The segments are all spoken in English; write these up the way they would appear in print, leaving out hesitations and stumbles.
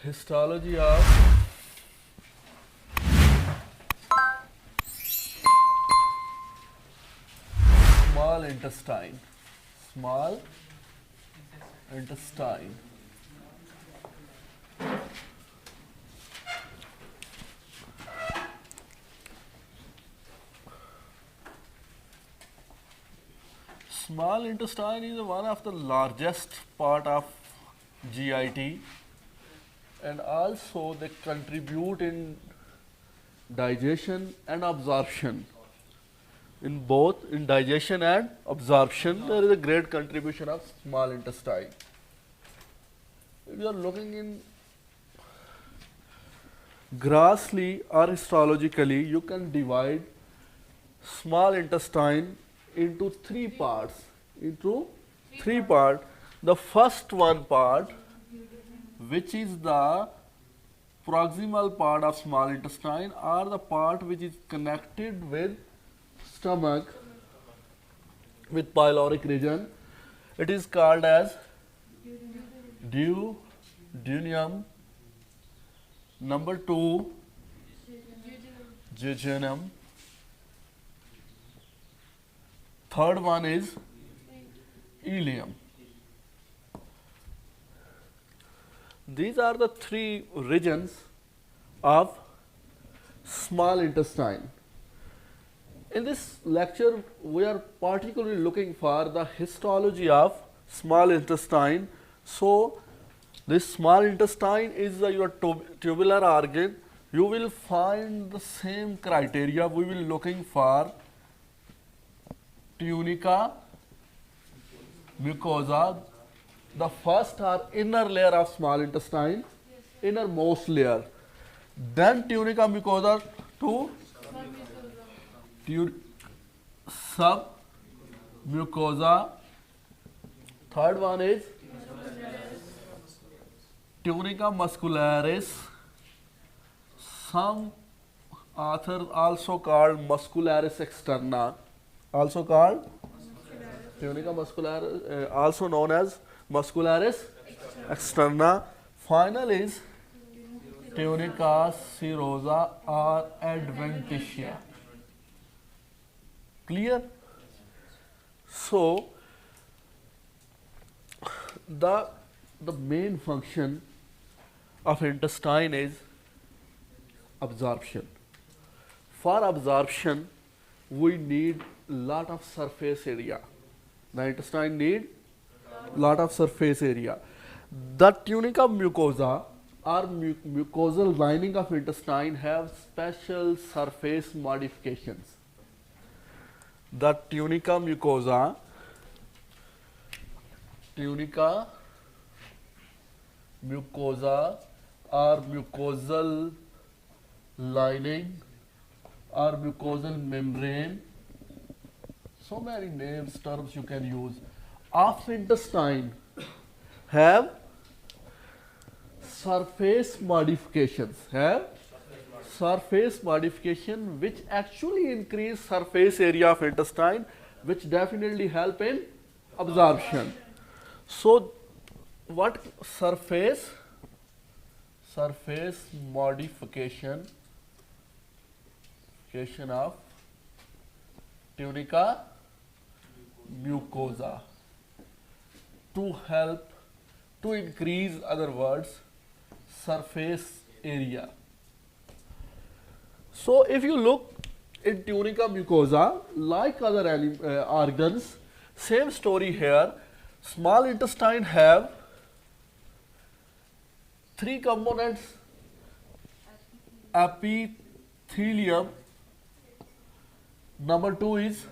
Histology of small intestine. Small intestine. Small intestine is one of the largest part of GIT, and also they contribute in digestion and absorption. In both in digestion and absorption, there is a great contribution of small intestine. If you are looking in grossly or histologically, you can divide small intestine into three parts. The first one part, which is the proximal part of small intestine, or the part which is connected with stomach, with pyloric region, it is called as duodenum. Number 2, jejunum. Third one is ileum. These are the three regions of small intestine. In this lecture, we are particularly looking for the histology of small intestine. So, this small intestine is your tubular organ. You will find the same criteria. We will looking for tunica, mucosa, the first or inner layer of small intestine, innermost layer. Then tunica mucosa to submucosa. Third one is tunica muscularis. Some authors also called muscularis externa. Also called tunica muscularis, also known as muscularis externa. Final is tunica serosa or adventitia. Clear? So, the main function of intestine is absorption. For absorption, we need lot of surface area. The intestine need lot of surface area. The tunica mucosa or mucosal lining of intestine have special surface modifications. The tunica mucosa or mucosal lining or mucosal membrane, so many names, terms you can use, of intestine have surface modifications, which actually increase surface area of intestine, which definitely help in absorption. So, what surface modification of tunica mucosa to help to increase, other words, surface area. So, if you look in tunica mucosa, like other organs, same story here. Small intestine have three components: epithelium. Number 2 is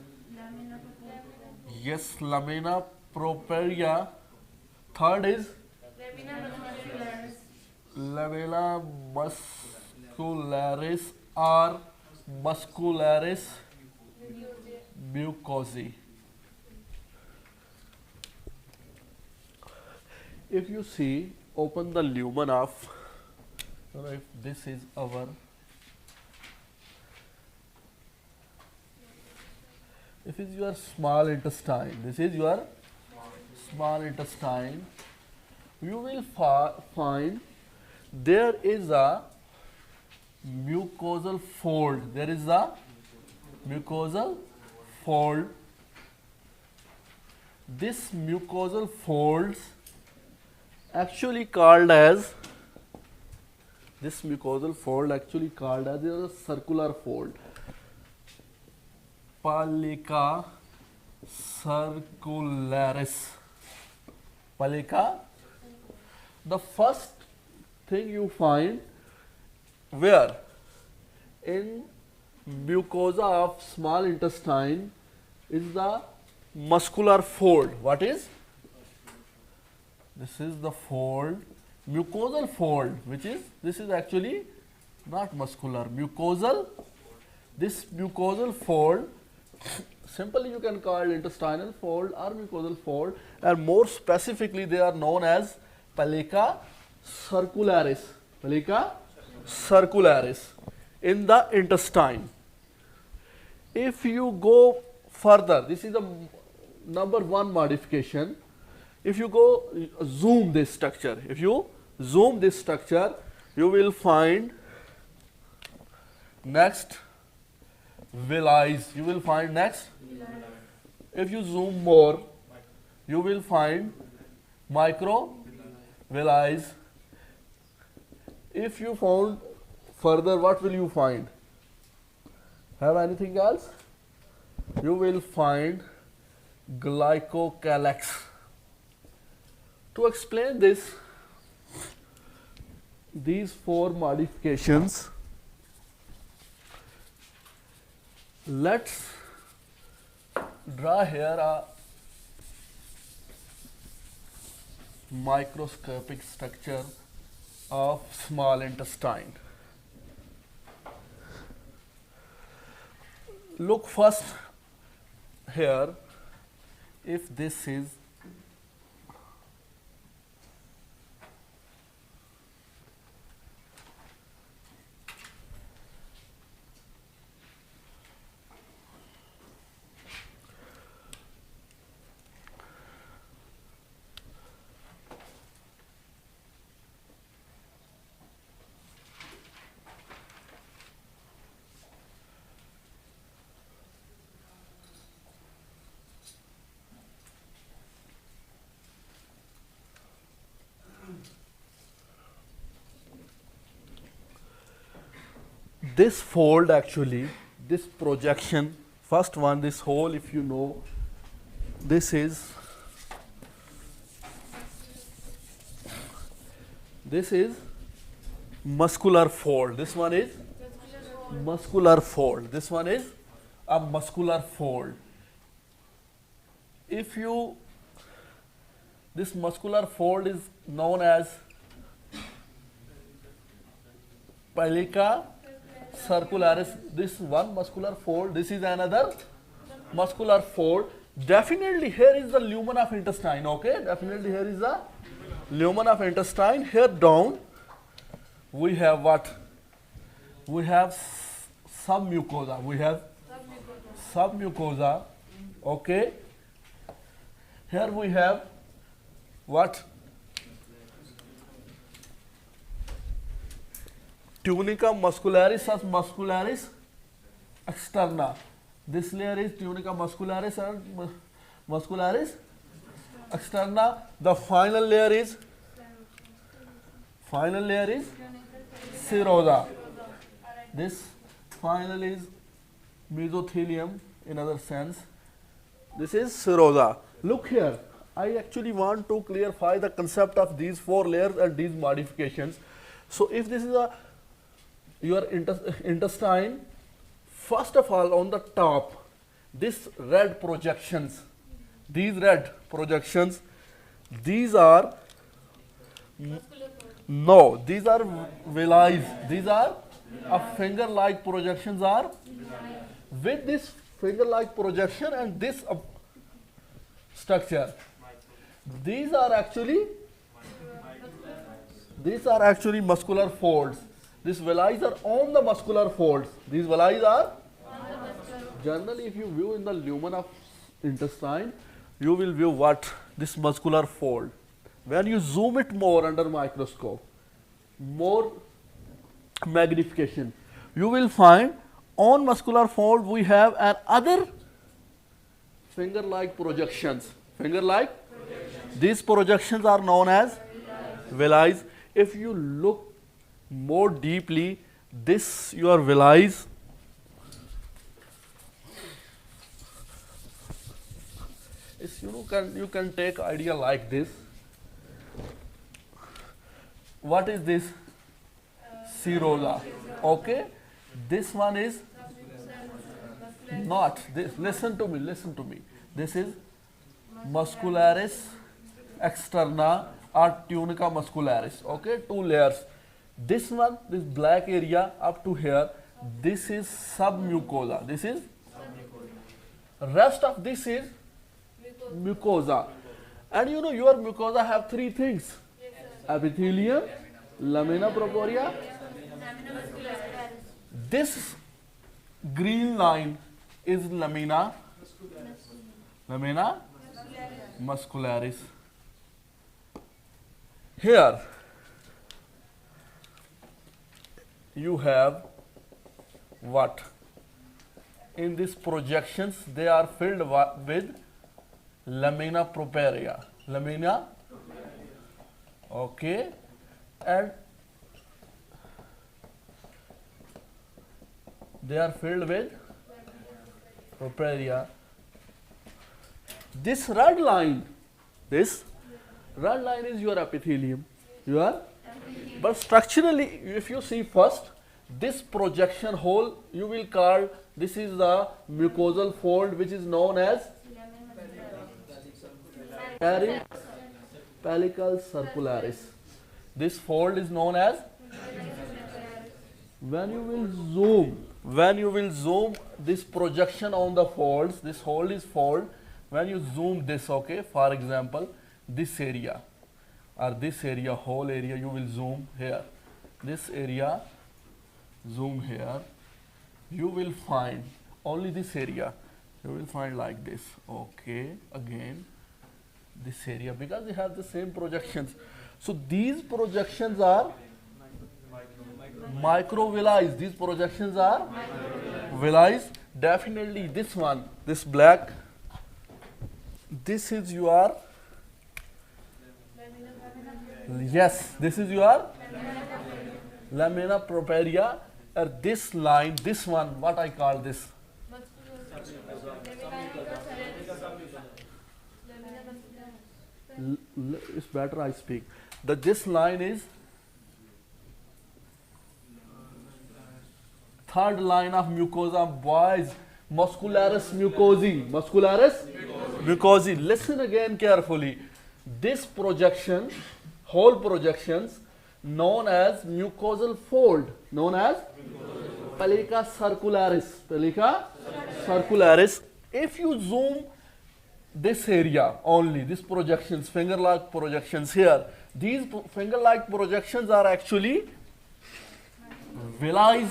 lamina propria. Third is lamina muscularis or muscularis mucosae. If you see, open the lumen of, if this is our, if it is your small intestine, this is your small intestine, you will find there is a mucosal fold. There is a mucosal fold. This mucosal folds actually called as a circular fold. Pallica circularis. Pallica. The first thing you find where in mucosa of small intestine is the muscular fold. What is? This is the fold, mucosal fold, which is, this is actually not muscular, mucosal. This mucosal fold, simply you can call it intestinal fold or mucosal fold, and more specifically they are known as pallica circularis. Pallica circularis in the intestine. If you go further, this is the number one modification. If you go zoom this structure, you will find next villi. You will find next. If you zoom more, you will find microvilli. If you found further, what will you find? Have anything else? You will find glycocalyx. To explain this, these four modifications, let's draw here a microscopic structure of small intestine. Look first here, if this is this fold, actually this projection, first one, this hole, if you know, this is muscular fold. This one is muscular fold. This one is a muscular fold. If you, this muscular fold is known as pallica circularis. This one muscular fold, this is another muscular fold. Definitely here is the lumen of intestine. Okay, definitely here is the lumen of intestine. Here down we have what? We have submucosa. We have submucosa. Okay, here we have what? Tunica muscularis or muscularis externa. This layer is tunica muscularis and muscularis externa. The final layer is serosa. This final is mesothelium in other sense. This is serosa. Look here, I actually want to clarify the concept of these four layers and these modifications. So if this is a your intestine, first of all on the top, this red projections, these are no, these are villi. These are a finger-like projections are with this finger-like projection and this structure. These are actually muscular folds. These villi are on the muscular folds. These villi are generally, if you view in the lumen of intestine, you will view what? This muscular fold. When you zoom it more under microscope, more magnification, you will find on muscular fold we have another finger-like projections. Finger-like? These projections are known as villi. If you look more deeply, this your villi. You can take idea like this. What is this? Serosa. Okay. This one is not this. Listen to me. Listen to me. This is muscularis externa or tunica muscularis. Okay, two layers. This one, this black area up to here, this is submucosa. This is rest of this is mucosa. And you know your mucosa have three things: epithelium, lamina propria. This green line is lamina muscularis. Here you have what? In these projections they are filled with lamina propria. Lamina, okay, and they are filled with propria. This red line is your epithelium. But structurally, if you see first, this projection hole you will call, this is the mucosal fold which is known as pellicle circularis. This fold is known as, when you will zoom this projection on the folds, this fold is fold. When you zoom this, okay, for example, this area or this area, whole area, you will zoom here. This area, zoom here. You will find only this area. You will find like this. Okay, again this area, because they have the same projections. So these projections are microvilli. These projections are villi. Definitely this one, this black, this is your, yes, this is your lamina propria. Or this line, this one, what I call this? It's better I speak. This line is third line of mucosa, boys. Muscularis mucosae. Muscularis mucosae. Listen again carefully. This projection, whole projections, known as mucosal fold, known as pellica circularis. Pellica circularis. If you zoom this area only, these projections, finger-like projections here, these finger-like projections are actually villi.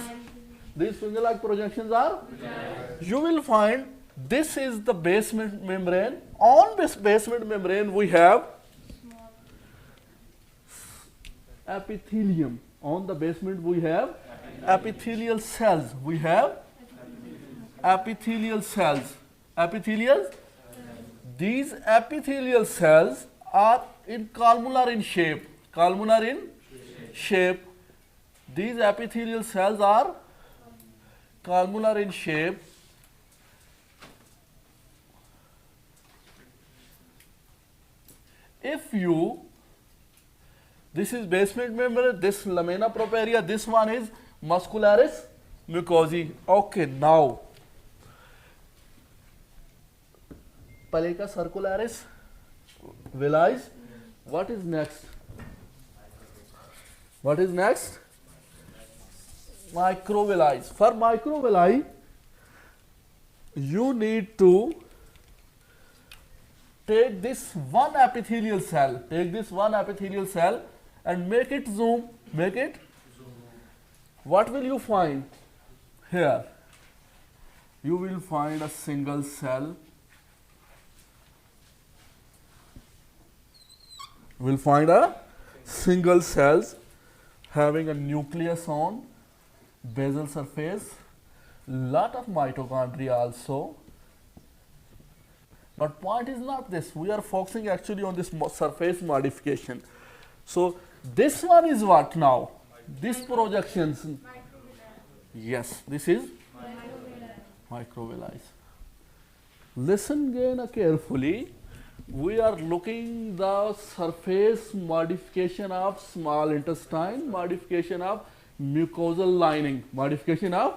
These finger-like projections are, you will find this is the basement membrane. On this basement membrane we have epithelium. On the basement we have epithelial cells. We have epithelial cells. Epithelial. These epithelial cells are in columnar in shape. Columnar in shape. These epithelial cells are columnar in shape. If you, this is basement membrane, this lamina propria, this one is muscularis mucosae. Okay, now pellica circularis, villi. What is next? What is next? Microvilli. For microvilli, you need to take this one epithelial cell. Take this one epithelial cell and make it zoom. Make it. What will you find? Here, you will find a single cell. Will find a single cells having a nucleus on basal surface, lot of mitochondria also. But point is not this, we are focusing actually on this surface modification. So this one is what now? This projections. Yes, this is microvilli. Listen again carefully. We are looking the surface modification of small intestine, modification of mucosal lining, modification of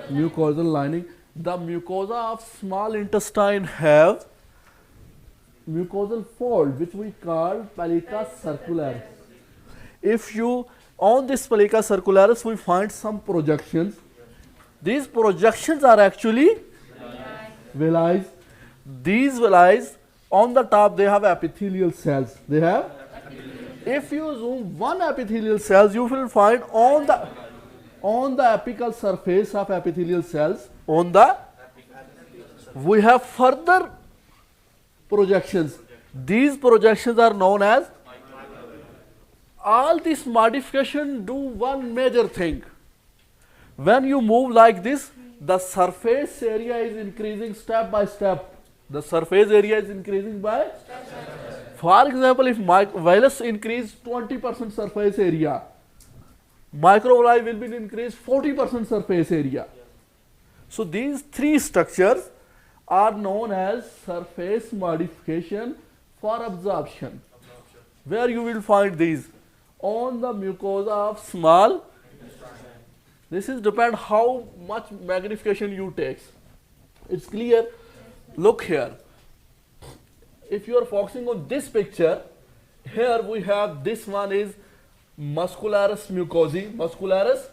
mucosal lining. The mucosa of small intestine have mucosal fold which we call pellica circularis. If you on this pellica circularis we find some projections. These projections are actually villi. These villi on the top they have epithelial cells. They have. If you zoom one epithelial cells, you will find on the apical surface of epithelial cells. We have further projections. These projections are known as. All this modification do one major thing. When you move like this, the surface area is increasing step by step. The surface area is increasing by. For example, if villus increase 20% surface area, microvilli will be increased 40% surface area. So these three structures are known as surface modification for absorption. Where you will find these? On the mucosa of small. This is depend how much magnification you take. It's clear. Look here. If you are focusing on this picture, here we have this one is muscularis mucosae. Muscularis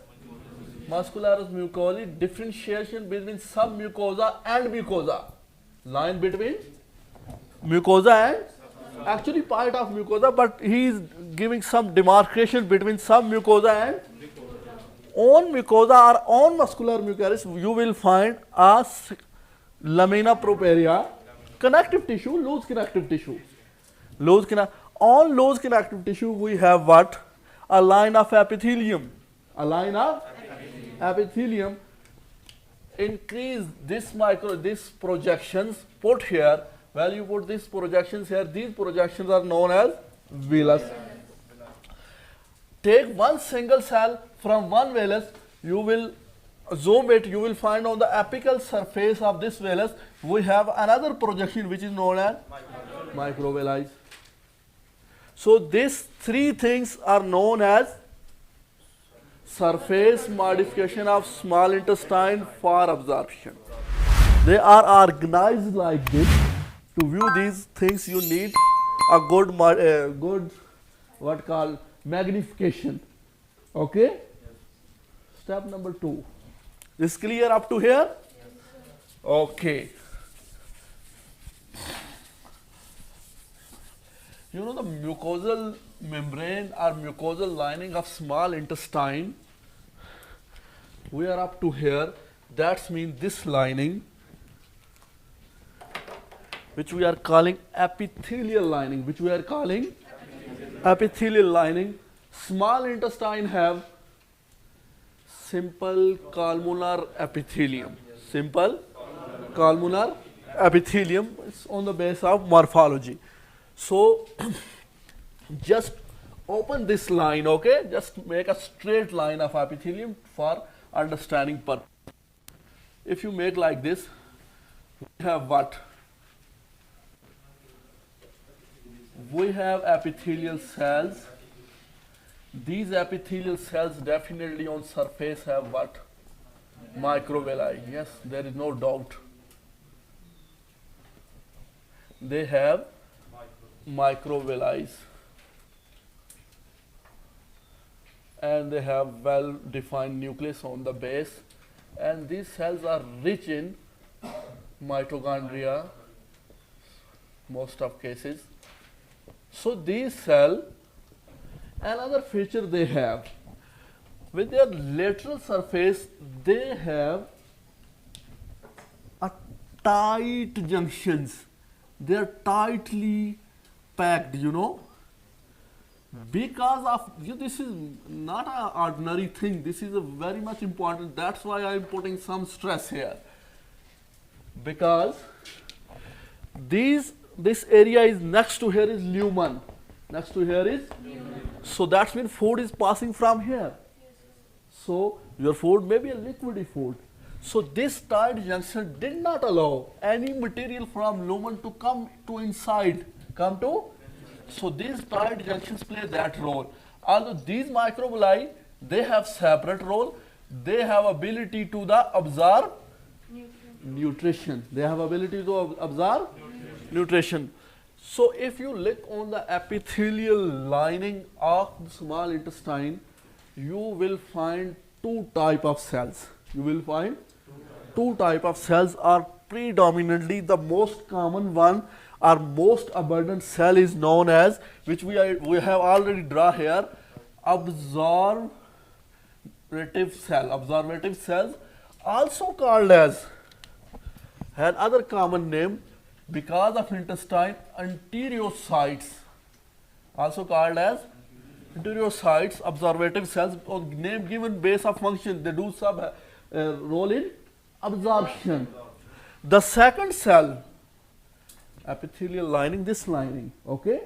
mucosae, differentiation between submucosa and mucosa. Line between mucosa and actually part of mucosa, but he is giving some demarcation between submucosa and on mucosa or on muscular mucosa. You will find a lamina propria, connective tissue, loose connective tissue. On loose connective tissue we have what? A line of epithelium. A line of epithelium. Increase this projections put here. Well, you put these projections here. These projections are known as villus. Take one single cell from one villus. You will zoom it. You will find on the apical surface of this villus we have another projection which is known as microvilli. So these three things are known as surface modification of small intestine for absorption. They are organized like this. To view these things you need a good what called magnification. Okay? Step number 2. Is clear up to here? Okay. You know the mucosal membrane or mucosal lining of small intestine, we are up to here. That means this lining, which we are calling epithelial lining, Small intestine have simple columnar epithelium. Simple columnar epithelium is on the base of morphology. So just open this line, okay? Just make a straight line of epithelium for understanding purpose. If you make like this, we have what? We have epithelial cells. These epithelial cells definitely on surface have what? Microvilli. Yes, there is no doubt. They have microvilli. And they have well defined nucleus on the base. And these cells are rich in mitochondria, most of cases. So these cells, another feature they have, with their lateral surface, they have a tight junctions. They are tightly packed, you know. Because of this is not an ordinary thing. This is a very much important. That's why I am putting some stress here. Because this area is next to here is lumen. Next to here is lumen. So that means food is passing from here. So your food may be a liquidy food. So this tight junction did not allow any material from lumen to come to inside. So these tight junctions play that role. Although these microvilli, they have separate role. They have ability to absorb nutrition. They have ability to absorb nutrition. So if you look on the epithelial lining of the small intestine, you will find two type of cells. You will find two type of cells are predominantly the most common one or most abundant cell is known as, which we have already drawn here, absorptive cell. Absorptive cells, also called as another common name because of intestine, enterocytes. Also called as enterocytes, absorptive cells, or name given base of function. They do some role in absorption. The second cell, epithelial lining, this lining, okay,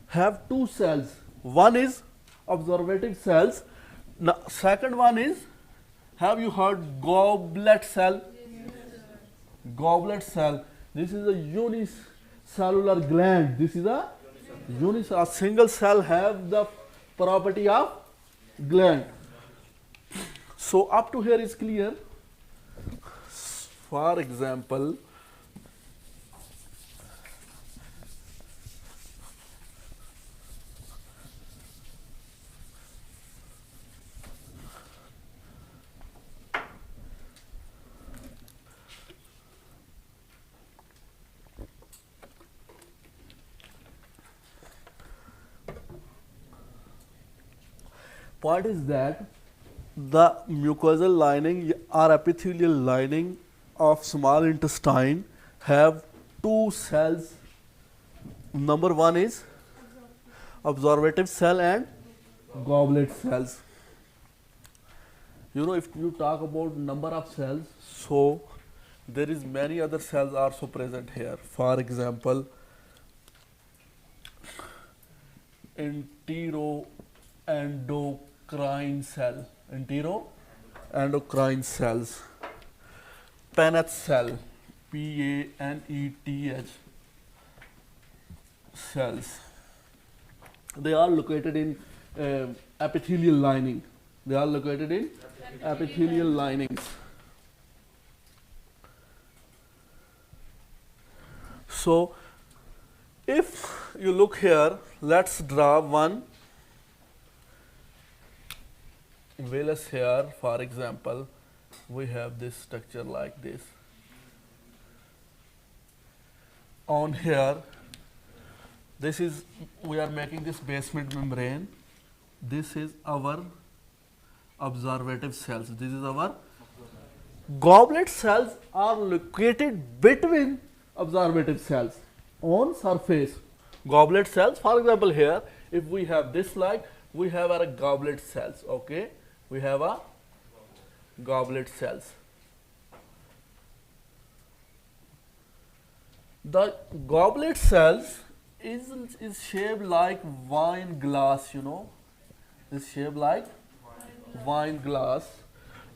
have two cells. One is absorptive cells. Now, second one is, have you heard goblet cell? Goblet cell. This is a unicellular gland. This is a single cell have the property of gland. So up to here is clear. For example, point is that the mucosal lining or epithelial lining of small intestine have two cells. Number one is absorptive cell and goblet cells. You know, if you talk about number of cells, so there is many other cells also present here. For example, enteroendocrine cell, enteroendocrine cells, Paneth cell, Paneth cells. They are located in epithelial lining. They are located in epithelial linings. So, if you look here, let's draw one villus here. For example, we have this structure like this. On here, this is, we are making this basement membrane. This is our absorptive cells. This is our goblet cells are located between absorptive cells on surface. Goblet cells, for example, here, if we have this slide, we have our goblet cells. Okay, we have a goblet cells. The goblet cells is shaped like wine glass, you know, is shaped like wine glass.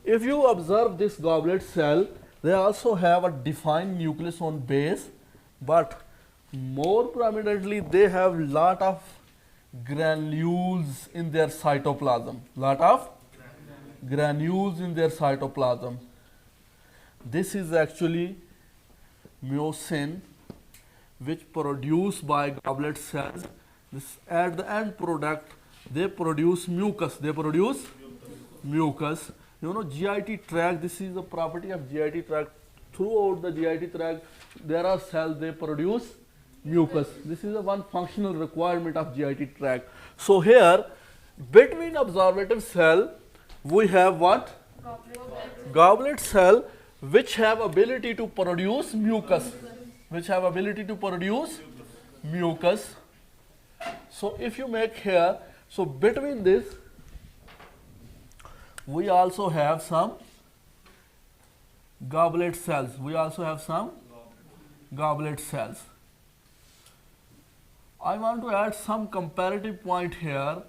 If you observe this goblet cell, they also have a defined nucleus on base, but more prominently they have lot of granules in their cytoplasm. Lot of granules in their cytoplasm. This is actually mucin, which produced by goblet cells. This, at the end product, they produce mucus. They produce mucus. You know, GIT tract, this is the property of GIT tract. Throughout the GIT tract, there are cells, they produce mucus. This is the one functional requirement of GIT tract. So here, between absorptive cell, we have what? Goblet cell, which have ability to produce mucus. Which have ability to produce mucus. So if you make here, so between this, we also have some goblet cells. We also have some goblet cells. I want to add some comparative point here.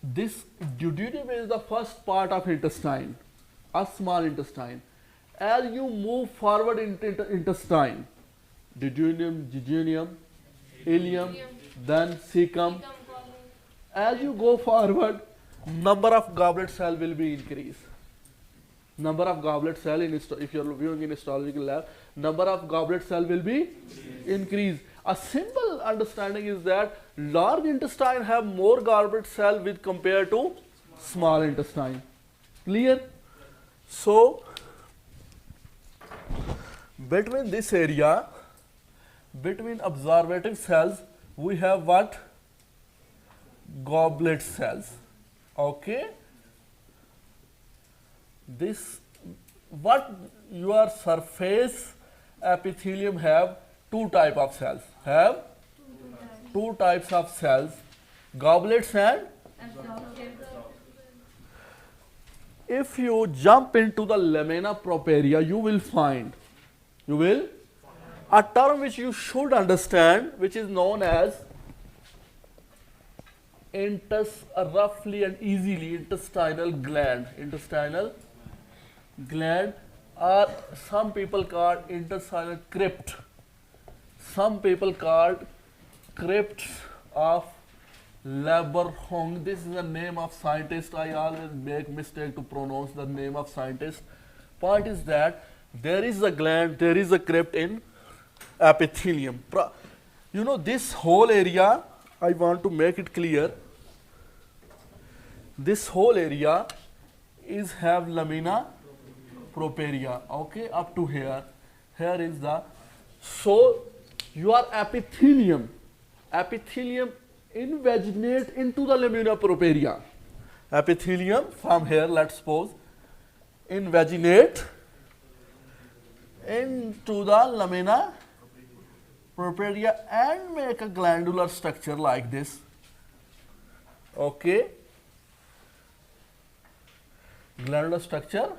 This duodenum is the first part of intestine, a small intestine. As you move forward into intestine, duodenum, jejunum, ileum, then cecum. As you go forward, number of goblet cell will be increased. Number of goblet cell in if you are viewing in histological lab, number of goblet cell will be increased. A simple understanding is that large intestine have more goblet cell with compared to small intestine. Clear? So between this area, between observative cells, we have what? Goblet cells. Okay. This, what your surface epithelium have two type of cells. Have two types of cells, goblets and if you jump into the lamina propria, you will find a term which you should understand, which is known as roughly and easily intestinal gland. Intestinal gland, or some people call intestinal crypt. Some people called crypts of Laberhong. This is the name of scientist. I always make mistake to pronounce the name of scientist. Point is that there is a gland, there is a crypt in epithelium. You know, this whole area, I want to make it clear. This whole area is have lamina propria. Okay, up to here. Here is the, so your epithelium invaginate into the lamina propria. Epithelium from here, let's suppose, invaginate into the lamina propria and make a glandular structure like this. Okay, glandular structure.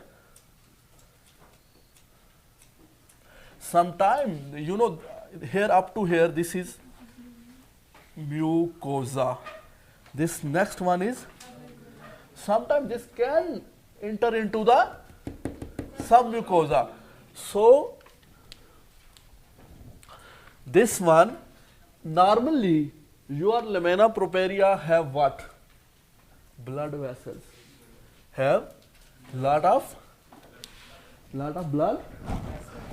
Sometime, you know, here up to here, this is mucosa. This next one is, sometimes this can enter into the submucosa. So this one, normally your lamina propria have what? Blood vessels. Have lot of blood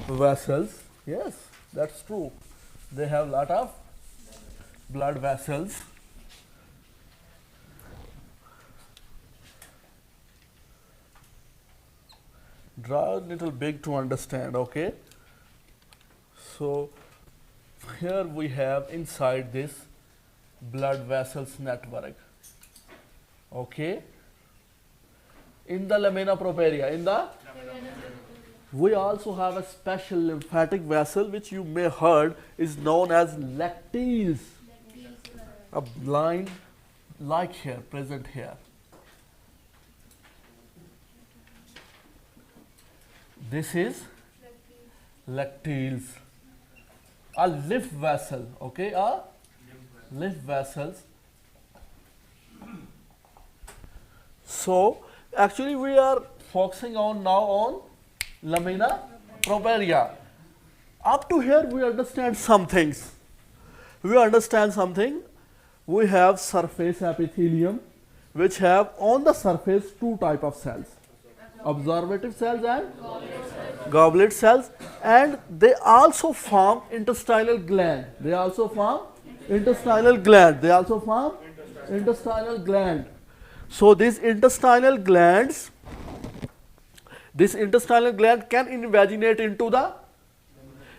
vessels. Yes, that's true. They have lot of blood vessels. Draw a little big to understand, okay? So here we have inside this blood vessels network. Okay? In the lamina propria, we also have a special lymphatic vessel which you may heard is known as lacteals. A line like here, present here. This is lacteals. A lymph vessel, okay? A lymph vessels. So actually we are focusing on now on lamina propria. Up to here we understand some things. We understand something. We have surface epithelium which have on the surface two type of cells. Observative cells and goblet cells, and they also form intestinal gland. They also form intestinal gland. So these intestinal glands, this intestinal gland can invaginate into the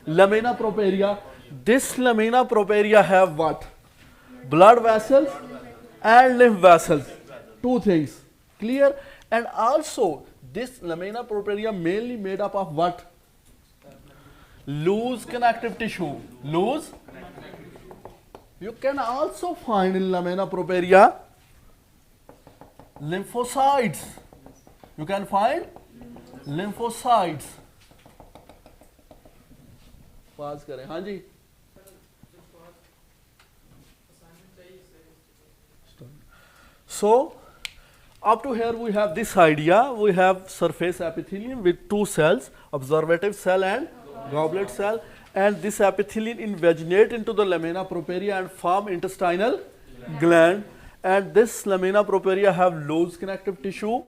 lamina propria. This lamina propria have what? Blood vessels and lymph vessels. Two things. Clear? And also this lamina propria mainly made up of what? Loose connective tissue. Loose You can also find in lamina propria lymphocytes. You can find lymphocytes. पास करें हाँ जी So up to here we have this idea. We have surface epithelium with two cells, observative cell and goblet cell, and this epithelium invaginate into the lamina propria and form intestinal gland, and this lamina propria have loose connective tissue